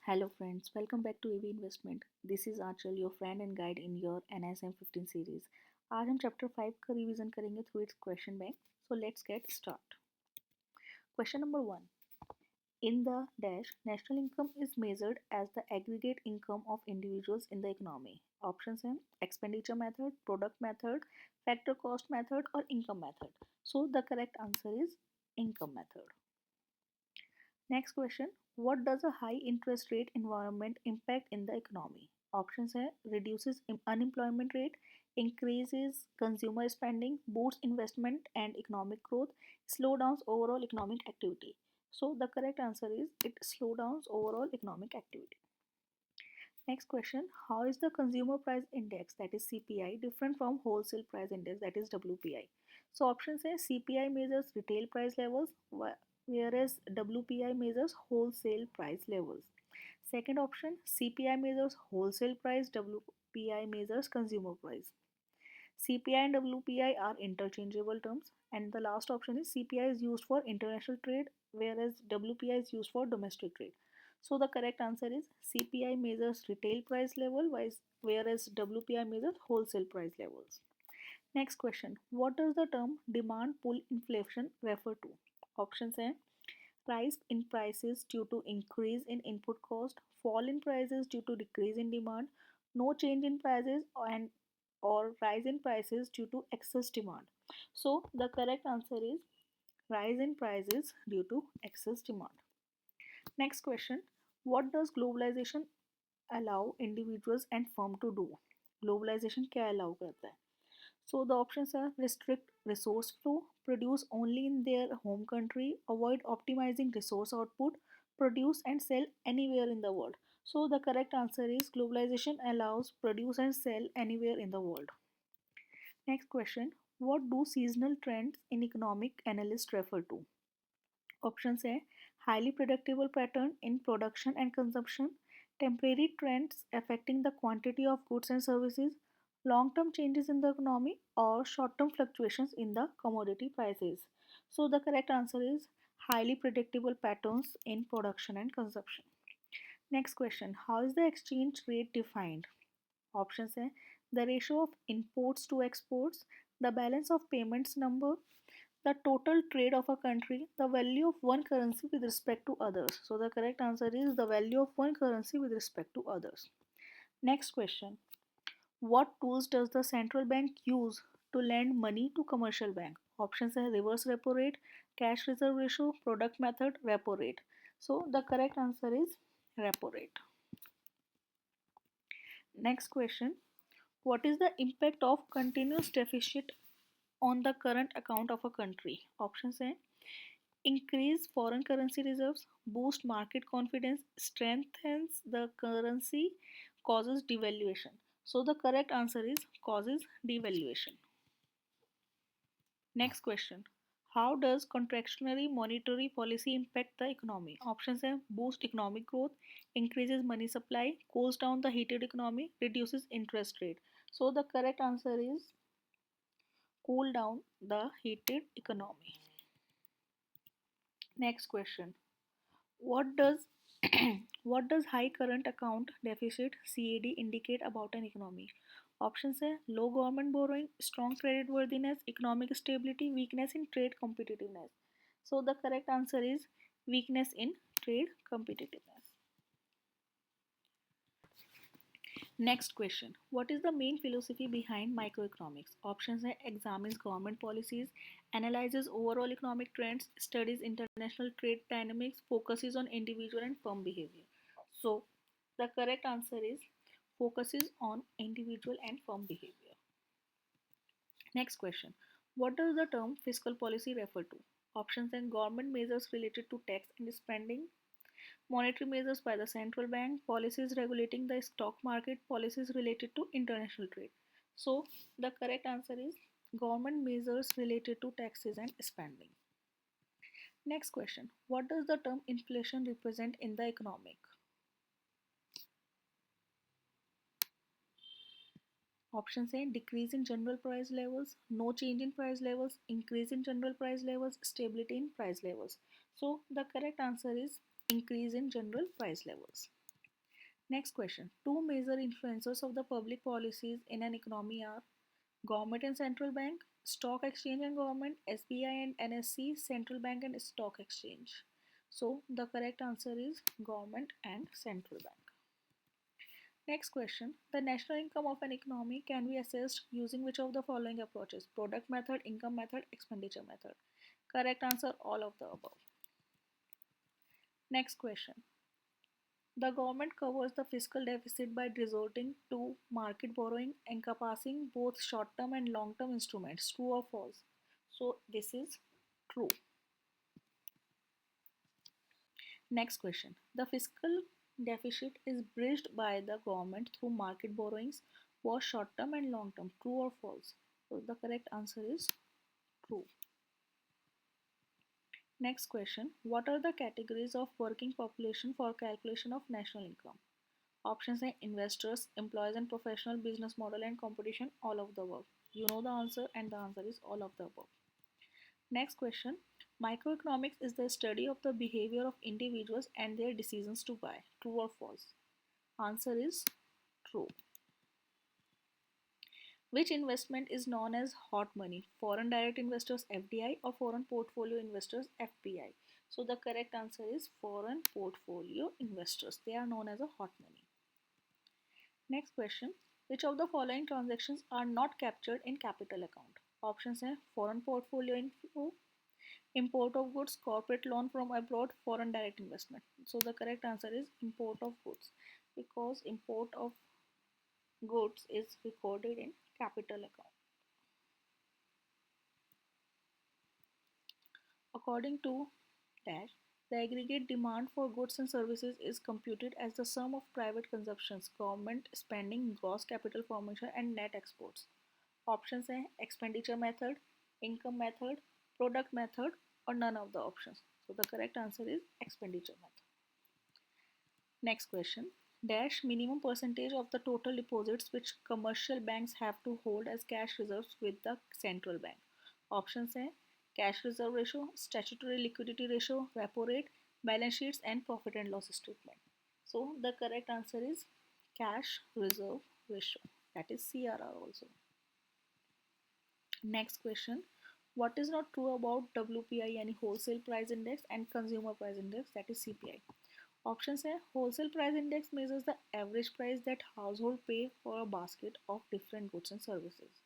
Hello friends, welcome back to EV Investment. This is Achal, your friend and guide in your NISM 15 series. आज हम chapter 5 का revision करेंगे through it's question bank. So let's get start. Question number 1. In the dash, national income is measured as the aggregate income of individuals in the economy. Options हैं expenditure method, product method, factor cost method or income method. So the correct answer is income method. Next question. What does a high interest rate environment impact in the economy? Options है reduces unemployment rate, increases consumer spending, boosts investment and economic growth, slow downs overall economic activity. So the correct answer is it slow downs overall economic activity. Next question. How is the consumer price index, that is CPI, different from wholesale price index, that is WPI? So options say CPI measures retail price levels whereas WPI measures wholesale price levels. Second option, CPI measures wholesale price, WPI measures consumer price. CPI and WPI are interchangeable terms, and the last option is CPI is used for international trade whereas WPI is used for domestic trade. So the correct answer is CPI measures retail price level whereas WPI measures wholesale price levels. Next question. What does the term demand pull inflation refer to? Options A. Rise in prices due to increase in input cost, fall in prices due to decrease in demand, no change in prices and or rise in prices due to excess demand. So the correct answer is rise in prices due to excess demand. Next question. What does globalization allow individuals and firm to do? Globalization क्या allow करता है? So the options are restrict resource flow, produce only in their home country, avoid optimizing resource output, produce and sell anywhere in the world. So the correct answer is globalization allows produce and sell anywhere in the world. Next question. What do seasonal trends in economic analysts refer to? Options A. Highly predictable pattern in production and consumption, temporary trends affecting the quantity of goods and services, long-term changes in the economy, or short-term fluctuations in the commodity prices. So the correct answer is highly predictable patterns in production and consumption. Next question. How is the exchange rate defined? Options A. The ratio of imports to exports, the balance of payments number, the total trade of a country, the value of one currency with respect to others. So the correct answer is the value of one currency with respect to others. Next question. What tools does the central bank use to lend money to commercial bank? Options are reverse repo rate, cash reserve ratio, product method, repo rate. So the correct answer is repo rate. Next question. What is the impact of continuous deficit on the current account of a country? Options A. Increase foreign currency reserves, boost market confidence, strengthens the currency, causes devaluation. So the correct answer is causes devaluation. Next question. How does contractionary monetary policy impact the economy? Options A. Boost economic growth, increases money supply, cools down the heated economy, reduces interest rate. So the correct answer is cool down the heated economy. Next question. What does what does high current account deficit CAD indicate about an economy? Options are low government borrowing, strong credit worthiness, economic stability, weakness in trade competitiveness. So the correct answer is weakness in trade competitiveness. Next question. What is the main philosophy behind microeconomics? Options are examines government policies, analyzes overall economic trends, studies international trade dynamics, focuses on individual and firm behavior. So the correct answer is focuses on individual and firm behavior. Next question. What does the term fiscal policy refer to? Options and government measures related to tax and spending, monetary measures by the central bank, policies regulating the stock market, policies related to international trade. So the correct answer is government measures related to taxes and spending. Next question. What does the term inflation represent in the economic? Options A. Decrease in general price levels, no change in price levels, increase in general price levels, stability in price levels. So the correct answer is increase in general price levels. Next question. Two major influencers of the public policies in an economy are government and central bank, stock exchange and government, SBI and NSC, central bank and stock exchange. So the correct answer is government and central bank. Next question. The national income of an economy can be assessed using which of the following approaches? Product method, income method, expenditure method. Correct answer all of the above. Next question. The government covers the fiscal deficit by resorting to market borrowing encompassing both short-term and long-term instruments. True or false? So this is true. Next question. The fiscal deficit is bridged by the government through market borrowings, both short-term and long-term. True or false? So the correct answer is true. Next question. What are the categories of working population for calculation of national income? Options are investors, employees and professional, business model and competition, all of the above. You know the answer and the answer is all of the above. Next question. Microeconomics is the study of the behavior of individuals and their decisions to buy. True or false? Answer is true. Which investment is known as hot money? Foreign direct investors FDI or foreign portfolio investors FPI? So the correct answer is foreign portfolio investors. They are known as a hot money. Next question. Which of the following transactions are not captured in capital account? Options are foreign portfolio inflow, import of goods, corporate loan from abroad, foreign direct investment. So the correct answer is import of goods because import of goods is recorded in capital account. According to Dash, the aggregate demand for goods and services is computed as the sum of private consumptions, government spending, gross capital formation, and net exports. Options are expenditure method, income method, product method, or none of the options. So the correct answer is expenditure method. Next question. Dash minimum percentage of the total deposits which commercial banks have to hold as cash reserves with the central bank. Options are cash reserve ratio, statutory liquidity ratio, repo rate, balance sheets, and profit and loss statement. So the correct answer is cash reserve ratio. That is CRR also. Next question. What is not true about WPI, any wholesale price index, and consumer price index, that is CPI? Options are wholesale price index measures the average price that household pay for a basket of different goods and services.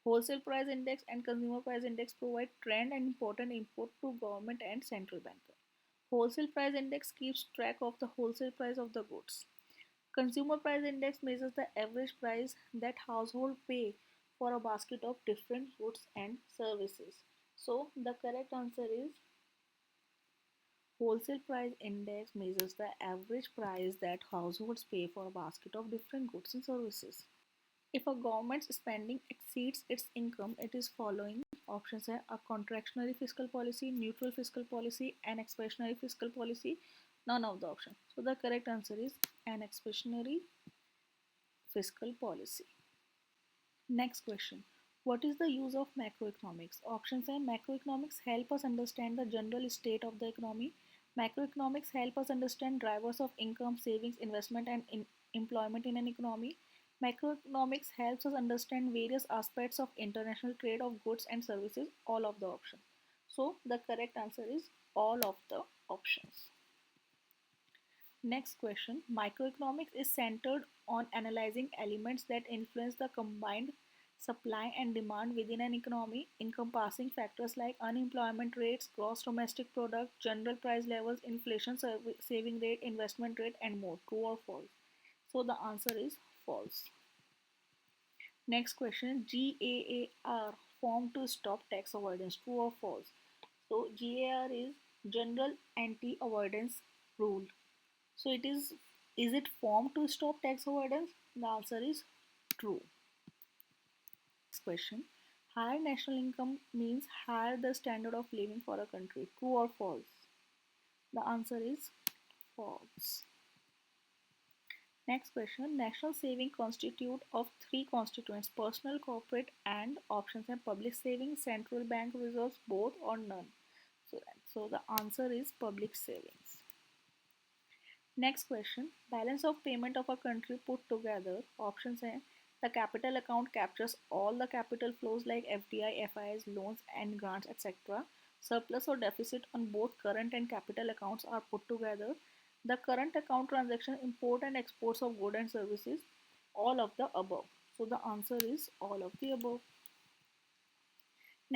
Wholesale price index and consumer price index provide trend and important input to government and central banker. Wholesale price index keeps track of the wholesale price of the goods. Consumer price index measures the average price that household pay for a basket of different goods and services. So the correct answer is wholesale price index measures the average price that households pay for a basket of different goods and services. If a government's spending exceeds its income, it is following options are a contractionary fiscal policy, neutral fiscal policy, an expansionary fiscal policy, none of the options. So the correct answer is an expansionary fiscal policy. Next question. What is the use of macroeconomics? Options are macroeconomics help us understand the general state of the economy. Macroeconomics help us understand drivers of income, savings, investment, and employment in an economy. Macroeconomics helps us understand various aspects of international trade of goods and services, all of the options. So the correct answer is all of the options. Next question. Microeconomics is centered on analyzing elements that influence the combined supply and demand within an economy, encompassing factors like unemployment rates, gross domestic product, general price levels, inflation, saving rate, investment rate, and more. True or false? So the answer is false. Next question. GAAR formed to stop tax avoidance. True or false? So GAR is General Anti-Avoidance Rule. So is it formed to stop tax avoidance? The answer is true. Next question. Higher national income means higher the standard of living for a country. True or false? The answer is false. Next question. National saving constitute of three constituents: personal, corporate, and options and public savings, central bank reserves, both or none. So the answer is public savings. Next question, balance of payment of a country put together. Options हैं the capital account captures all the capital flows like FDI, FIS, loans and grants etcetera. Surplus or deficit on both current and capital accounts are put together. The current account transaction import and exports of goods and services. All of the above. So the answer is all of the above.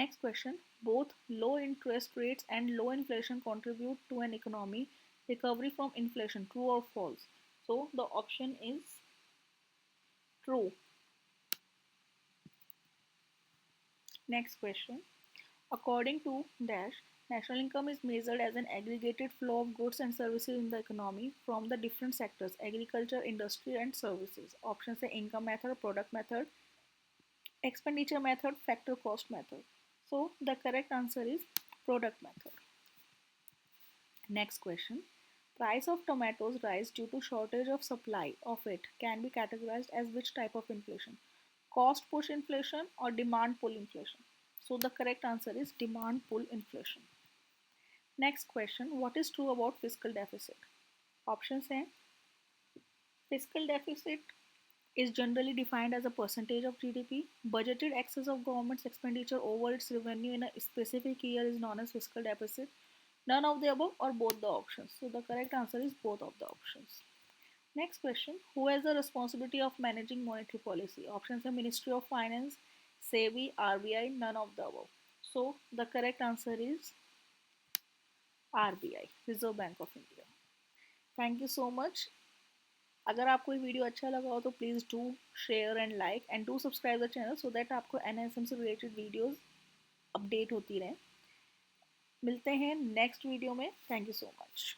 Next question. Both low interest rates and low inflation contribute to an economy recovery from inflation. True or false? So the option is true. Next question. According to Dash, national income is measured as an aggregated flow of goods and services in the economy from the different sectors agriculture, industry, and services. Options are income method, product method, expenditure method, factor cost method. So the correct answer is product method. Next question. Price of tomatoes rise due to shortage of supply of it can be categorized as which type of inflation? Cost push inflation or demand pull inflation? So the correct answer is demand pull inflation. Next question. What is true about fiscal deficit? Options A. Fiscal deficit is generally defined as a percentage of GDP. Budgeted excess of government's expenditure over its revenue in a specific year is known as fiscal deficit. None of the above or both the options. So the correct answer is both of the options. Next question. Who has the responsibility of managing monetary policy? Options are Ministry of Finance, SEBI, RBI, none of the above. So the correct answer is RBI, Reserve Bank of India. Thank you so much. अगर आपको ये video अच्छा लगा हो तो please do share and like and do subscribe the channel so that आपको NSM से related videos update होती रहें. मिलते हैं नेक्स्ट वीडियो में. Thank you so much.